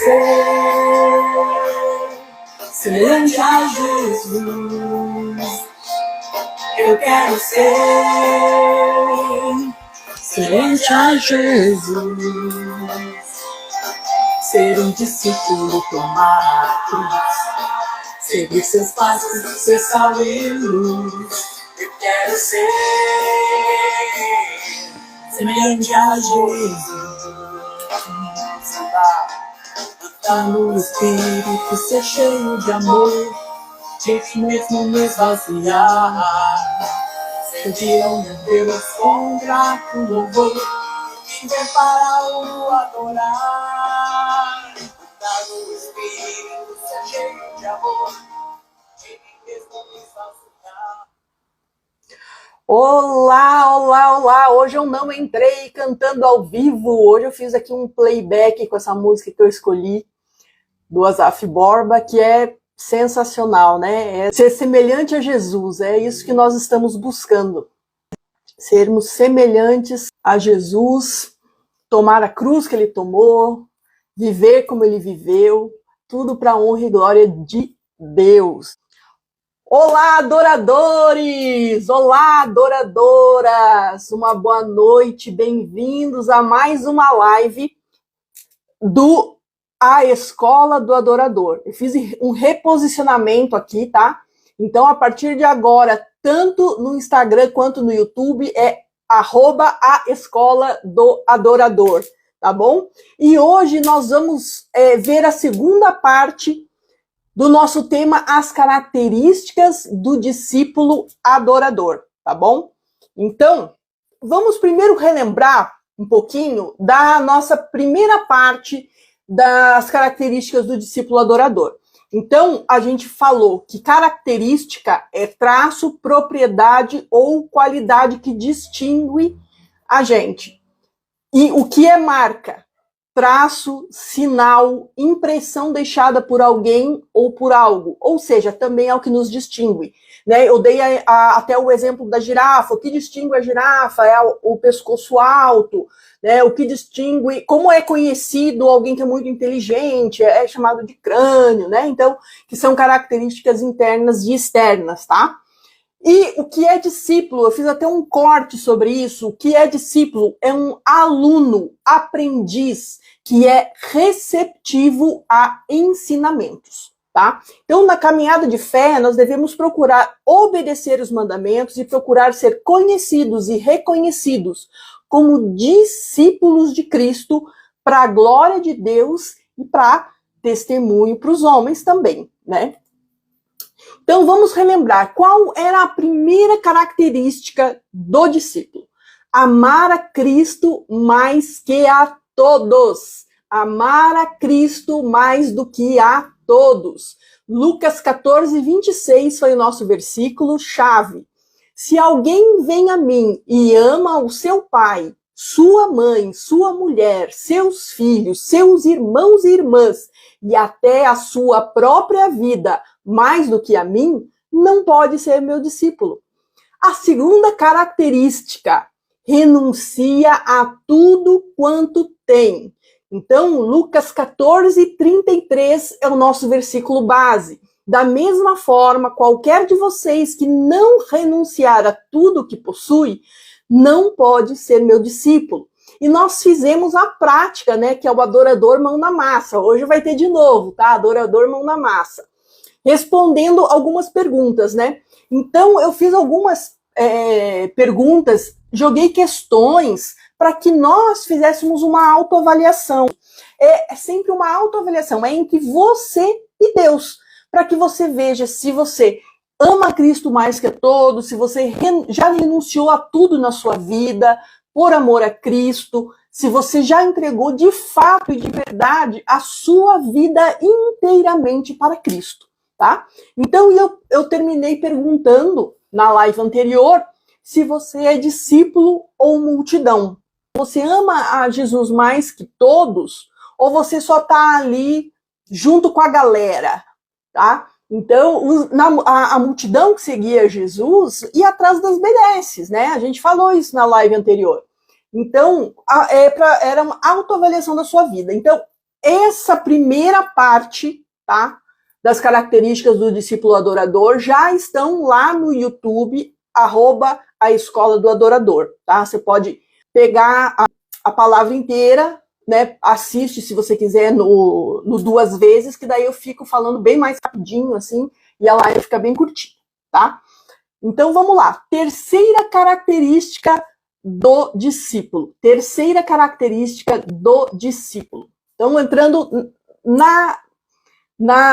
ser semelhante a Jesus. Eu quero ser semelhante a Jesus. Ser um discípulo, tomar a cruz, seguir seus passos, ser sal e luz. Eu quero ser semelhante a Jesus. Tá no Espírito, ser cheio de amor, gente mesmo me esvaziar. Sentir onde Deus com grato louvor, viver para o adorar. Tá no Espírito, ser cheio de amor, gente mesmo me esvaziar. Olá, olá, olá! Hoje eu não entrei cantando ao vivo, hoje eu fiz aqui um playback com essa música que eu escolhi, do Asaf Borba, que é sensacional, né? É ser semelhante a Jesus, é isso que nós estamos buscando. Sermos semelhantes a Jesus, tomar a cruz que ele tomou, viver como ele viveu, tudo para a honra e glória de Deus. Olá, adoradores! Olá, adoradoras! Uma boa noite, bem-vindos a mais uma live do A Escola do Adorador. Eu fiz um reposicionamento aqui, tá? Então, a partir de agora, tanto no Instagram quanto no YouTube, é @A Escola do Adorador, tá bom? E hoje nós vamos ver a segunda parte do nosso tema, as características do discípulo adorador, tá bom? Então, vamos primeiro relembrar um pouquinho da nossa primeira parte das características do discípulo adorador. Então, a gente falou que característica é traço, propriedade ou qualidade que distingue a gente. E o que é marca? Traço, sinal, impressão deixada por alguém ou por algo. Ou seja, também é o que nos distingue. Né? Eu dei até o exemplo da girafa. O que distingue a girafa é o pescoço alto. Né? O que distingue, como é conhecido alguém que é muito inteligente, é chamado de crânio. Né? Então, que são características internas e externas, tá? E o que é discípulo? Eu fiz até um corte sobre isso. O que é discípulo? É um aluno, aprendiz, que é receptivo a ensinamentos, tá? Então, na caminhada de fé, nós devemos procurar obedecer os mandamentos e procurar ser conhecidos e reconhecidos como discípulos de Cristo para a glória de Deus e para testemunho para os homens também, né? Então, vamos relembrar qual era a primeira característica do discípulo. Amar a Cristo mais que a todos. Amar a Cristo mais do que a todos. Lucas 14, 26 foi o nosso versículo chave. Se alguém vem a mim e ama o seu pai, sua mãe, sua mulher, seus filhos, seus irmãos e irmãs, e até a sua própria vida, mais do que a mim, não pode ser meu discípulo. A segunda característica, renuncia a tudo quanto tem. Então, Lucas 14, 33 é o nosso versículo base. Da mesma forma, qualquer de vocês que não renunciar a tudo que possui, não pode ser meu discípulo. E nós fizemos a prática, né, que é o adorador mão na massa. Hoje vai ter de novo, tá? Adorador mão na massa. Respondendo algumas perguntas, né? Então, eu fiz algumas perguntas, joguei questões para que nós fizéssemos uma autoavaliação. É sempre uma autoavaliação, é entre você e Deus, para que você veja se você ama Cristo mais que a todos, se você já renunciou a tudo na sua vida, por amor a Cristo, se você já entregou de fato e de verdade a sua vida inteiramente para Cristo, tá? Então, eu terminei perguntando na live anterior se você é discípulo ou multidão. Você ama a Jesus mais que todos ou você só está ali junto com a galera, tá? Então, a multidão que seguia Jesus ia atrás das benesses, né? A gente falou isso na live anterior. Então, era uma autoavaliação da sua vida. Então, essa primeira parte, tá, das características do discípulo adorador já estão lá no YouTube, @a Escola do Adorador, tá? Você pode pegar a palavra inteira, né? Assiste, se você quiser, no 2 vezes, que daí eu fico falando bem mais rapidinho, assim, e a live fica bem curtinha, tá? Então, vamos lá. Terceira característica do discípulo. Terceira característica do discípulo. Então, entrando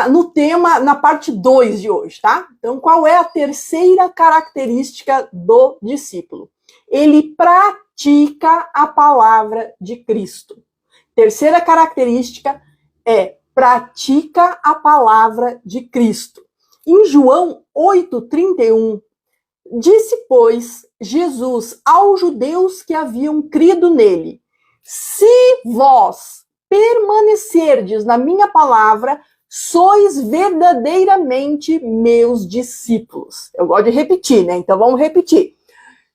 no tema, na parte 2 de hoje, tá? Então, qual é a terceira característica do discípulo? Ele pratica a palavra de Cristo. Terceira característica é pratica a palavra de Cristo. Em João 8:31, disse, pois, Jesus aos judeus que haviam crido nele: se vós permanecerdes na minha palavra, sois verdadeiramente meus discípulos. Eu gosto de repetir, né? Então vamos repetir.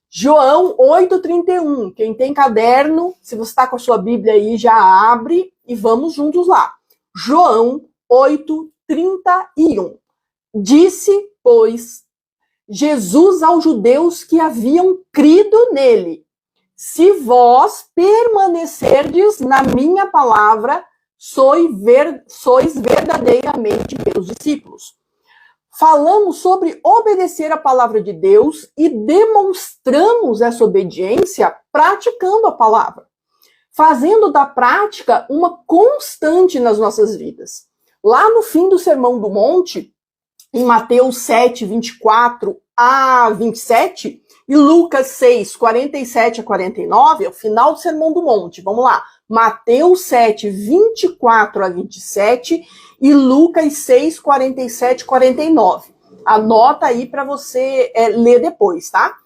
João 8:31. Quem tem caderno, se você está com a sua Bíblia aí, já abre e vamos juntos lá. João 8:31. Disse, pois, Jesus aos judeus que haviam crido nele: se vós permanecerdes na minha palavra, sois verdadeiramente meus discípulos. Falamos sobre obedecer a palavra de Deus e demonstramos essa obediência praticando a palavra, fazendo da prática uma constante nas nossas vidas. Lá no fim do Sermão do Monte, em Mateus 7:24-27, e Lucas 6:47-49, é o final do Sermão do Monte. Vamos lá. Mateus 7:24-27 e Lucas 6:47-49. Anota aí para você ler depois, tá?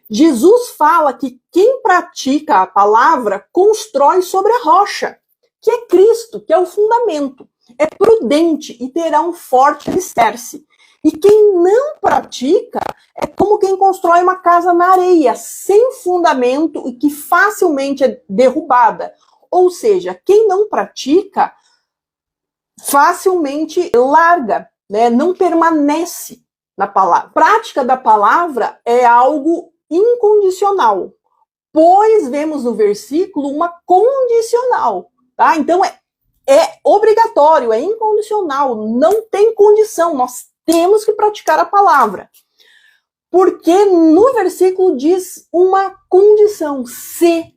Jesus fala que quem pratica a palavra constrói sobre a rocha, que é Cristo, que é o fundamento. É prudente e terá um forte alicerce. E quem não pratica é como quem constrói uma casa na areia, sem fundamento e que facilmente é derrubada. Ou seja, quem não pratica facilmente larga, né? Não permanece na palavra. A prática da palavra é algo incondicional, pois vemos no versículo uma condicional, tá? Então é obrigatório, é incondicional, não tem condição, nós temos que praticar a palavra. Porque no versículo diz uma condição: se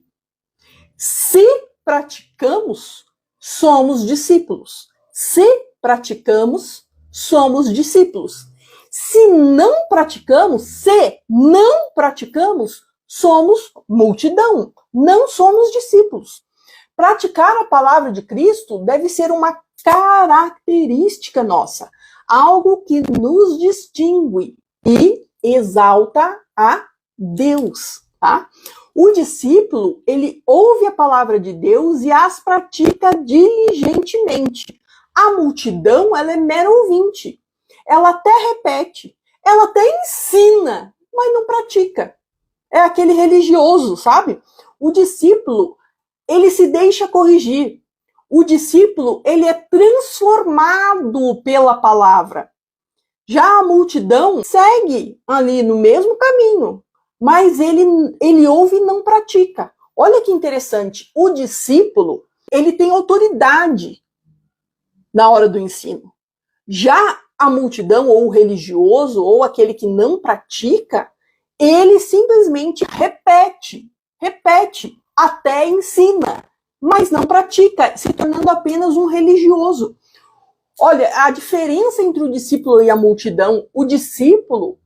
praticamos, somos discípulos. Se praticamos, somos discípulos. Se não praticamos, somos multidão, não somos discípulos. Praticar a palavra de Cristo deve ser uma característica nossa, algo que nos distingue e exalta a Deus, tá? O discípulo, ele ouve a palavra de Deus e as pratica diligentemente. A multidão, ela é mera ouvinte. Ela até repete, ela até ensina, mas não pratica. É aquele religioso, sabe? O discípulo, ele se deixa corrigir. O discípulo, ele é transformado pela palavra. Já a multidão segue ali no mesmo caminho, mas ele ouve e não pratica. Olha que interessante, o discípulo, ele tem autoridade na hora do ensino. Já a multidão, ou o religioso, ou aquele que não pratica, ele simplesmente repete, até ensina, mas não pratica, se tornando apenas um religioso. Olha, a diferença entre o discípulo e a multidão: o discípulo,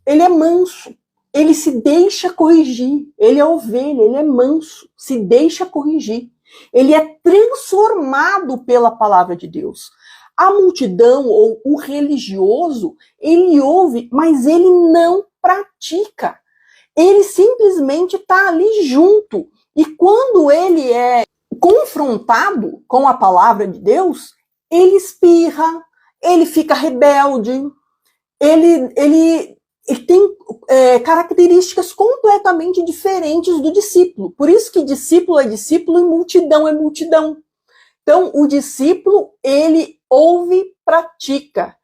ele é manso, ele se deixa corrigir, ele é ovelha, ele é manso, se deixa corrigir. Ele é transformado pela palavra de Deus. A multidão, ou o religioso, ele ouve, mas ele não pratica. Ele simplesmente está ali junto. E quando ele é confrontado com a palavra de Deus, ele espirra, ele fica rebelde, ele tem características completamente diferentes do discípulo. Por isso que discípulo é discípulo e multidão é multidão. Então, o discípulo, ele ouve, pratica.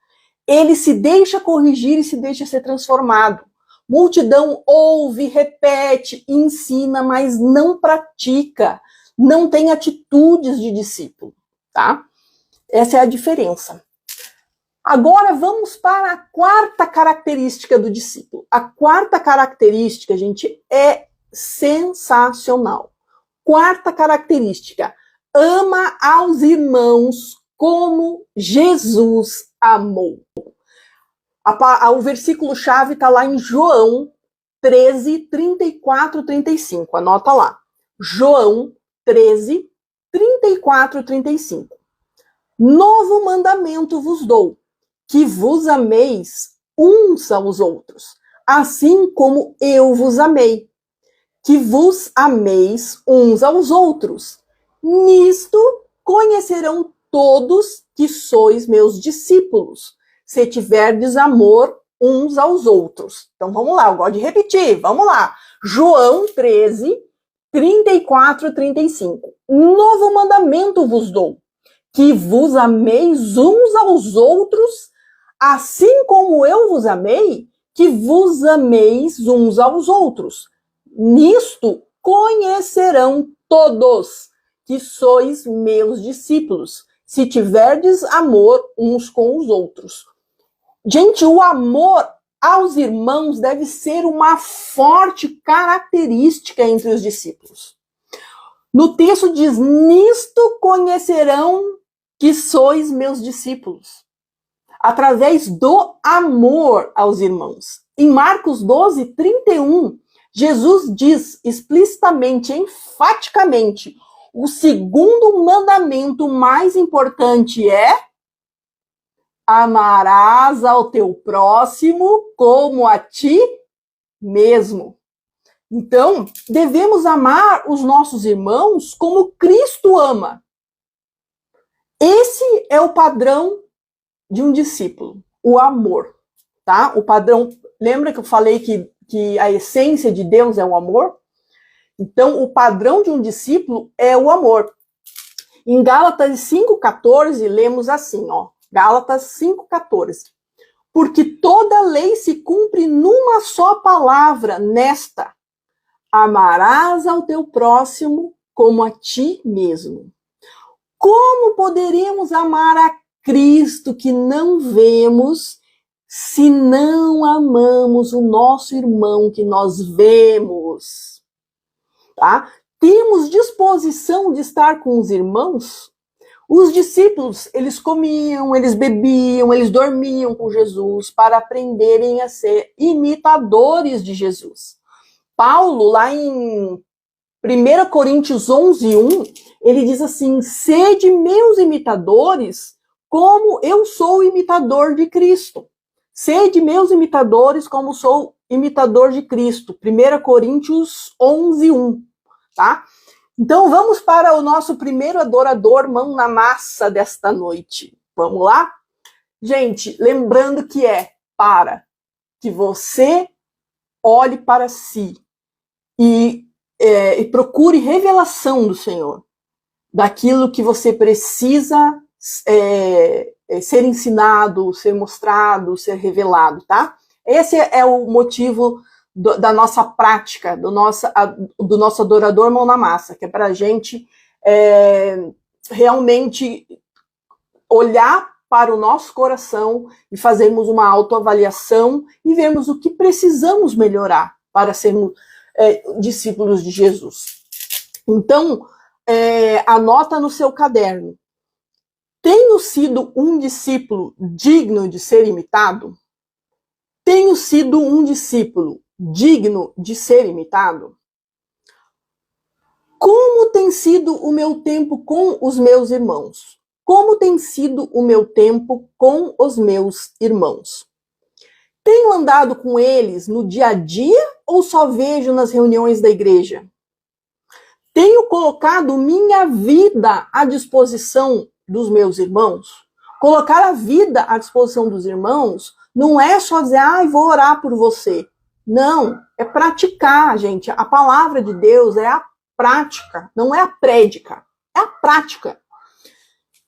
Ele se deixa corrigir e se deixa ser transformado. Multidão ouve, repete, ensina, mas não pratica. Não tem atitudes de discípulo, tá? Essa é a diferença. Agora vamos para a quarta característica do discípulo. A quarta característica, gente, é sensacional. Quarta característica: ama aos irmãos como Jesus amou. O versículo-chave está lá em João 13, 34, 35. Anota lá. João 13, 34, 35. Novo mandamento vos dou, que vos ameis uns aos outros, assim como eu vos amei. Que vos ameis uns aos outros. Nisto conhecerão todos que sois meus discípulos, se tiverdes amor uns aos outros. Então vamos lá, eu gosto de repetir, vamos lá. João 13, 34 e 35. Novo mandamento vos dou, que vos ameis uns aos outros, assim como eu vos amei, que vos ameis uns aos outros. Nisto conhecerão todos que sois meus discípulos, se tiverdes amor uns com os outros. Gente, o amor aos irmãos deve ser uma forte característica entre os discípulos. No texto diz: nisto conhecerão que sois meus discípulos, através do amor aos irmãos. Em Marcos 12, 31, Jesus diz explicitamente, enfaticamente, o segundo mandamento mais importante é: amarás ao teu próximo como a ti mesmo. Então, devemos amar os nossos irmãos como Cristo ama. Esse é o padrão de um discípulo, o amor, tá? O padrão, lembra que eu falei que a essência de Deus é o amor? Então, o padrão de um discípulo é o amor. Em Gálatas 5,14, lemos assim, ó. Gálatas 5,14. Porque toda lei se cumpre numa só palavra, nesta: amarás ao teu próximo como a ti mesmo. Como poderemos amar a Cristo que não vemos, se não amamos o nosso irmão que nós vemos? Tá? Temos disposição de estar com os irmãos? Os discípulos, eles comiam, eles bebiam, eles dormiam com Jesus para aprenderem a ser imitadores de Jesus. Paulo, lá em 1 Coríntios 11:1, ele diz assim: sede meus imitadores, como eu sou imitador de Cristo. Sede meus imitadores, como sou imitador de Cristo. 1 Coríntios 11:1, tá? Então vamos para o nosso primeiro adorador, mão na massa desta noite. Vamos lá? Gente, lembrando que é para que você olhe para si e procure revelação do Senhor, daquilo que você precisa ser ensinado, ser mostrado, ser revelado, tá? Esse é o motivo da nossa prática, do nosso adorador mão na massa, que é para a gente realmente olhar para o nosso coração e fazermos uma autoavaliação e vermos o que precisamos melhorar para sermos discípulos de Jesus. Então, anota no seu caderno: tenho sido um discípulo digno de ser imitado? Tenho sido um discípulo digno de ser imitado? Como tem sido o meu tempo com os meus irmãos? Como tem sido o meu tempo com os meus irmãos? Tenho andado com eles no dia a dia ou só vejo nas reuniões da igreja? Tenho colocado minha vida à disposição dos meus irmãos? Colocar a vida à disposição dos irmãos não é só dizer: vou orar por você. Não, é praticar, gente. A palavra de Deus é a prática, não é a prédica, é a prática.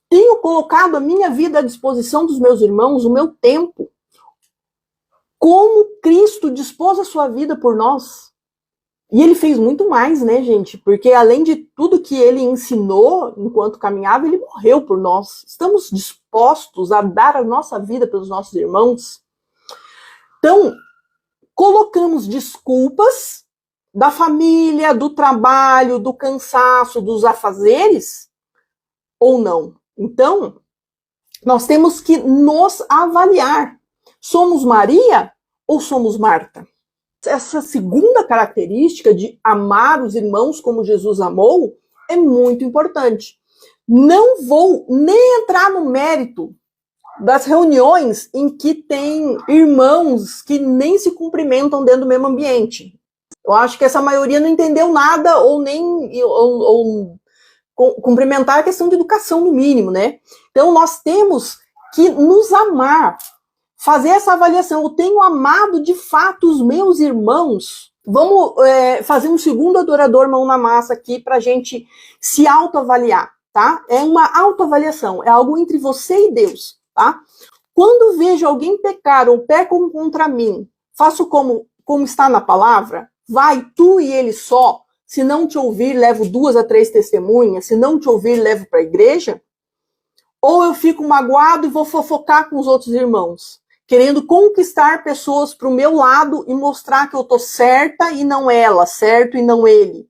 tenho colocado a minha vida à disposição dos meus irmãos, o meu tempo, como Cristo dispôs a sua vida por nós. E ele fez muito mais, né, gente? Porque além de tudo que ele ensinou enquanto caminhava, ele morreu por nós. Estamos dispostos a dar a nossa vida pelos nossos irmãos? Então, colocamos desculpas da família, do trabalho, do cansaço, dos afazeres, ou não? Então, nós temos que nos avaliar. Somos Maria ou somos Marta? Essa segunda característica de amar os irmãos como Jesus amou é muito importante. Não vou nem entrar no mérito das reuniões em que tem irmãos que nem se cumprimentam dentro do mesmo ambiente. Eu acho que essa maioria não entendeu nada ou cumprimentar a questão de educação no mínimo, né? Então nós temos que nos amar, fazer essa avaliação. Eu tenho amado de fato os meus irmãos? Vamos fazer um segundo adorador mão na massa aqui para a gente se autoavaliar, tá? É uma autoavaliação, é algo entre você e Deus, tá? Quando vejo alguém pecar ou pecam contra mim, faço como está na palavra? Vai tu e ele só. Se não te ouvir, levo 2 a 3 testemunhas. Se não te ouvir, levo para a igreja. Ou eu fico magoado e vou fofocar com os outros irmãos, querendo conquistar pessoas para o meu lado e mostrar que eu estou certa e não ela, certo e não ele.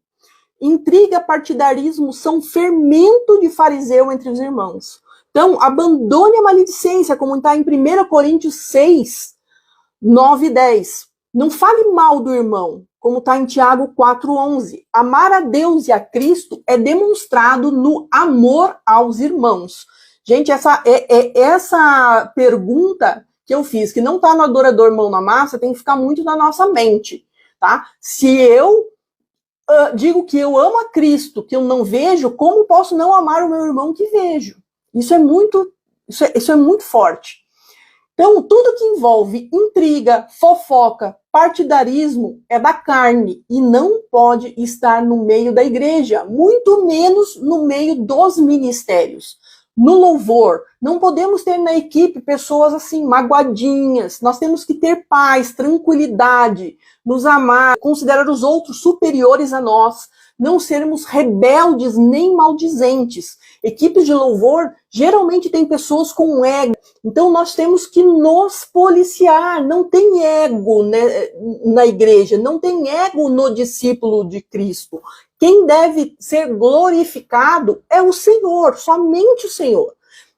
Intriga, partidarismo são fermento de fariseu entre os irmãos. Então, abandone a maledicência, como está em 1 Coríntios 6, 9 e 10. Não fale mal do irmão, como está em Tiago 4:11. Amar a Deus e a Cristo é demonstrado no amor aos irmãos. Gente, essa pergunta que eu fiz, que não está no adorador mão na massa, tem que ficar muito na nossa mente, tá? Se eu digo que eu amo a Cristo, que eu não vejo, como posso não amar o meu irmão que vejo? Isso é muito forte. Então, tudo que envolve intriga, fofoca, partidarismo é da carne e não pode estar no meio da igreja, muito menos no meio dos ministérios. No louvor, não podemos ter na equipe pessoas assim, magoadinhas. Nós temos que ter paz, tranquilidade, nos amar, considerar os outros superiores a nós, não sermos rebeldes nem maldizentes. Equipes de louvor geralmente tem pessoas com ego, então nós temos que nos policiar. Não tem ego, né, na igreja, não tem ego no discípulo de Cristo. Quem deve ser glorificado é o Senhor, somente o Senhor.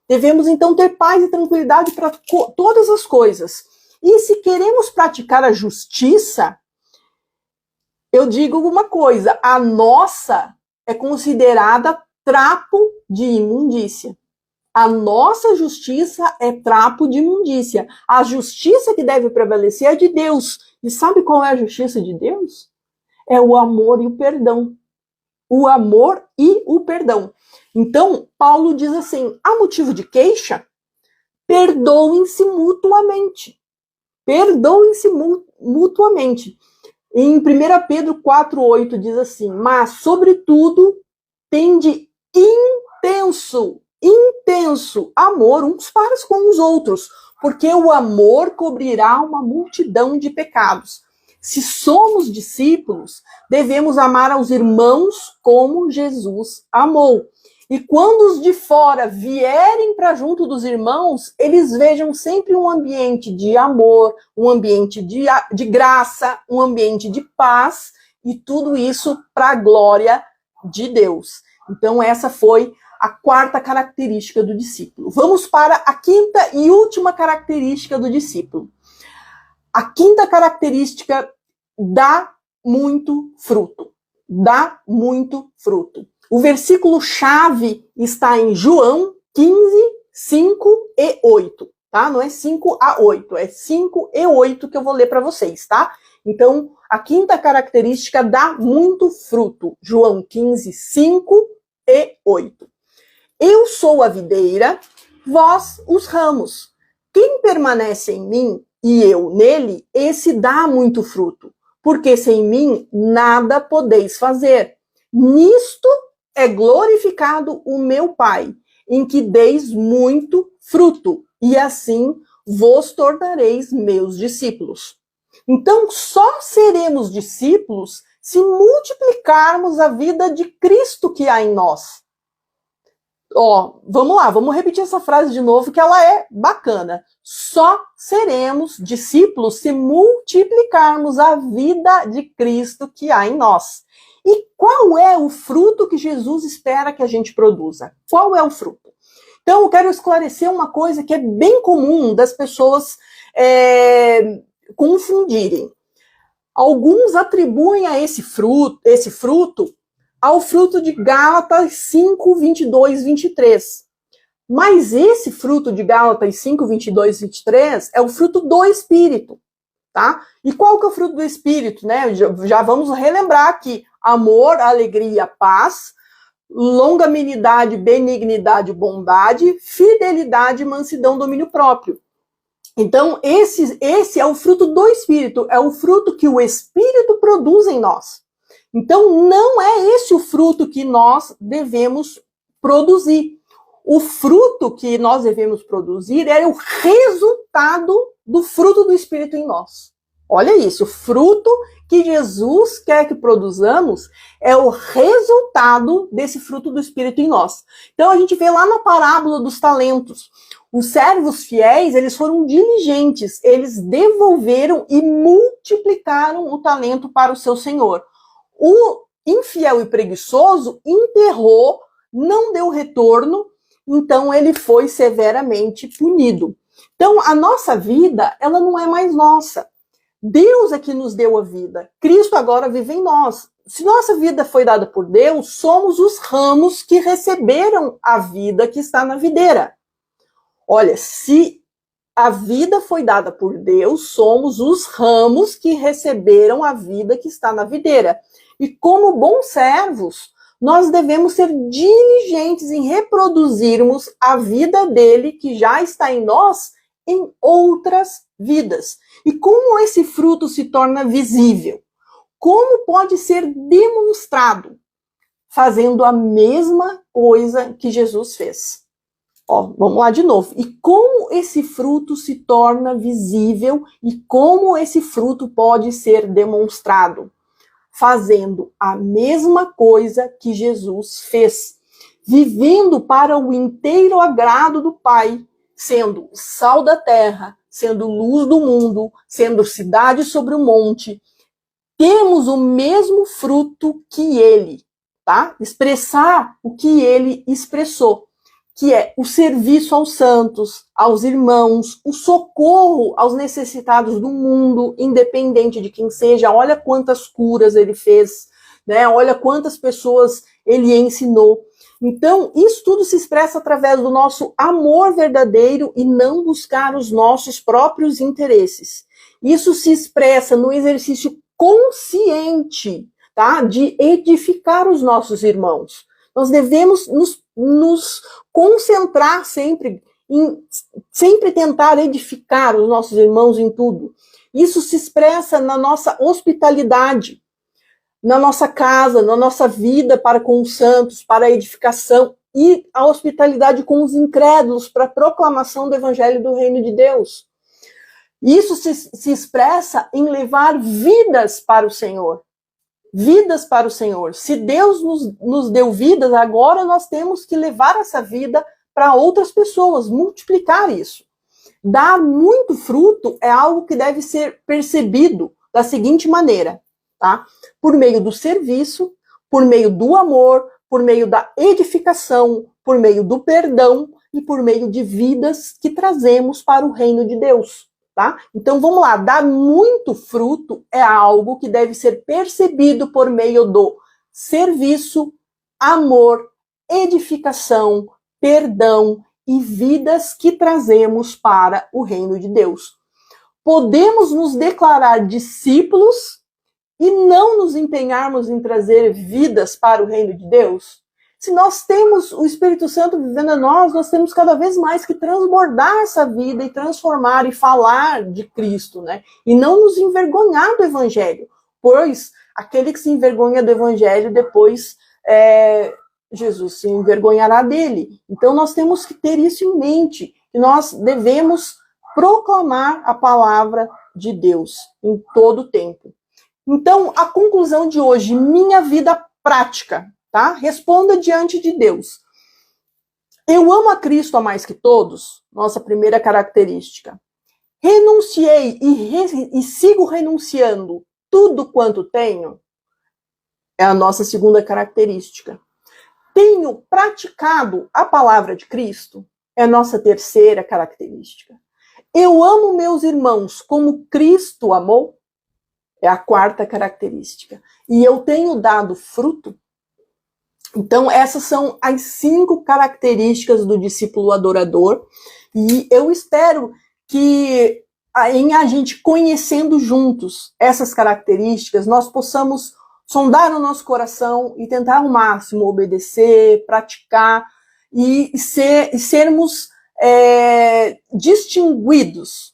Devemos então ter paz e tranquilidade para todas as coisas. E se queremos praticar a justiça, eu digo uma coisa: a nossa é considerada trapo de imundícia. A nossa justiça é trapo de imundícia. A justiça que deve prevalecer é de Deus. E sabe qual é a justiça de Deus? É o amor e o perdão. O amor e o perdão. Então, Paulo diz assim: há motivo de queixa? Perdoem-se mutuamente. Perdoem-se mutuamente. Em 1 Pedro 4:8 diz assim: mas, sobretudo, tende intenso amor uns para com os outros, porque o amor cobrirá uma multidão de pecados. Se somos discípulos, devemos amar aos irmãos como Jesus amou. E quando os de fora vierem para junto dos irmãos, eles vejam sempre um ambiente de amor, um ambiente de graça, um ambiente de paz, e tudo isso para a glória de Deus. Então essa foi a 4ª característica do discípulo. Vamos para a 5ª e última característica do discípulo. A 5ª característica: dá muito fruto. Dá muito fruto. O versículo-chave está em João 15, 5 e 8. Tá? Não é 5 a 8, é 5 e 8 que eu vou ler para vocês, tá? Então, a 5ª característica: dá muito fruto. João 15, 5 e 8. Eu sou a videira, vós os ramos. Quem permanece em mim e eu nele, esse dá muito fruto, porque sem mim nada podeis fazer. Nisto é glorificado o meu Pai, em que deis muito fruto, e assim vos tornareis meus discípulos. Então, só seremos discípulos se multiplicarmos a vida de Cristo que há em nós. Vamos lá, vamos repetir essa frase de novo, que ela é bacana. Só seremos discípulos se multiplicarmos a vida de Cristo que há em nós. E qual é o fruto que Jesus espera que a gente produza? Qual é o fruto? Então, eu quero esclarecer uma coisa que é bem comum das pessoas confundirem. Alguns atribuem a esse fruto ao fruto de Gálatas 5, 22, 23. Mas esse fruto de Gálatas 5, 22, 23 é o fruto do Espírito, tá? E qual que é o fruto do Espírito, né? Já vamos relembrar aqui. Amor, alegria, paz, longanimidade, benignidade, bondade, fidelidade, mansidão, domínio próprio. Então, esse é o fruto do Espírito, é o fruto que o Espírito produz em nós. Então, não é esse o fruto que nós devemos produzir. O fruto que nós devemos produzir é o resultado do fruto do Espírito em nós. Olha isso, o fruto que Jesus quer que produzamos é o resultado desse fruto do Espírito em nós. Então, a gente vê lá na parábola dos talentos. Os servos fiéis, eles foram diligentes, eles devolveram e multiplicaram o talento para o seu senhor. O infiel e preguiçoso enterrou, não deu retorno, então ele foi severamente punido. Então, a nossa vida, ela não é mais nossa. Deus é que nos deu a vida. Cristo agora vive em nós. Se nossa vida foi dada por Deus, somos os ramos que receberam a vida que está na videira. Olha, se a vida foi dada por Deus, somos os ramos que receberam a vida que está na videira. E como bons servos, nós devemos ser diligentes em reproduzirmos a vida dele que já está em nós em outras vidas. E como esse fruto se torna visível? Como pode ser demonstrado? Fazendo a mesma coisa que Jesus fez. Vamos lá de novo. E como esse fruto se torna visível e como esse fruto pode ser demonstrado? Fazendo a mesma coisa que Jesus fez. Vivendo para o inteiro agrado do Pai, sendo sal da terra, sendo luz do mundo, sendo cidade sobre o monte. Temos o mesmo fruto que ele, tá? Expressar o que ele expressou, que é o serviço aos santos, aos irmãos, o socorro aos necessitados do mundo, independente de quem seja. Olha quantas curas ele fez, né? Olha quantas pessoas ele ensinou. Então, isso tudo se expressa através do nosso amor verdadeiro e não buscar os nossos próprios interesses. Isso se expressa no exercício consciente, tá? De edificar os nossos irmãos. Nós devemos nos concentrar sempre tentar edificar os nossos irmãos em tudo. Isso se expressa na nossa hospitalidade, na nossa casa, na nossa vida para com os santos, para a edificação, e a hospitalidade com os incrédulos, para a proclamação do evangelho do reino de Deus. Isso se expressa em levar vidas para o Senhor. Vidas para o Senhor. Se Deus nos deu vidas, agora nós temos que levar essa vida para outras pessoas, multiplicar isso. Dar muito fruto é algo que deve ser percebido da seguinte maneira, tá? Por meio do serviço, por meio do amor, por meio da edificação, por meio do perdão e por meio de vidas que trazemos para o reino de Deus, tá? Então vamos lá, dar muito fruto é algo que deve ser percebido por meio do serviço, amor, edificação, perdão e vidas que trazemos para o reino de Deus. Podemos nos declarar discípulos e não nos empenharmos em trazer vidas para o reino de Deus? Se nós temos o Espírito Santo vivendo em nós, nós temos cada vez mais que transbordar essa vida e transformar e falar de Cristo, né? E não nos envergonhar do Evangelho, pois aquele que se envergonha do Evangelho depois Jesus se envergonhará dele. Então nós temos que ter isso em mente, que nós devemos proclamar a palavra de Deus em todo o tempo. Então, a conclusão de hoje, minha vida prática, tá? Responda diante de Deus. Eu amo a Cristo a mais que todos, nossa primeira característica. Renunciei e sigo renunciando tudo quanto tenho, é a nossa segunda característica. Tenho praticado a palavra de Cristo, é a nossa terceira característica. Eu amo meus irmãos como Cristo amou, é a quarta característica. E eu tenho dado fruto. Então, essas são as 5 características do discípulo adorador. E eu espero que, em a gente conhecendo juntos essas características, nós possamos sondar o nosso coração e tentar ao máximo obedecer, praticar e sermos distinguidos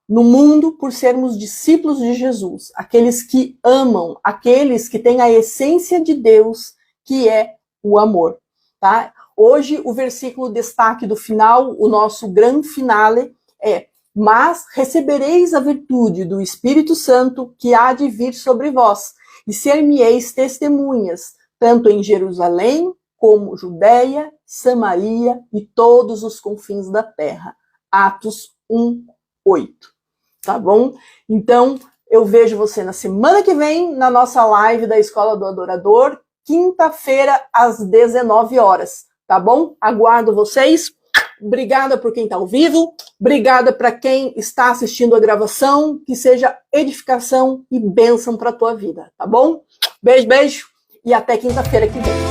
no mundo por sermos discípulos de Jesus, aqueles que amam, aqueles que têm a essência de Deus, que é o amor, tá? Hoje o versículo destaque do final, o nosso grande finale é: mas recebereis a virtude do Espírito Santo que há de vir sobre vós, e ser-me-eis testemunhas, tanto em Jerusalém, como Judeia, Samaria e todos os confins da terra. Atos 1:8. Tá bom? Então, eu vejo você na semana que vem, na nossa live da Escola do Adorador, quinta-feira, às 19 horas. Tá bom? Aguardo vocês. Obrigada por quem está ao vivo. Obrigada para quem está assistindo a gravação. Que seja edificação e bênção para a tua vida. Tá bom? Beijo, beijo. E até quinta-feira que vem.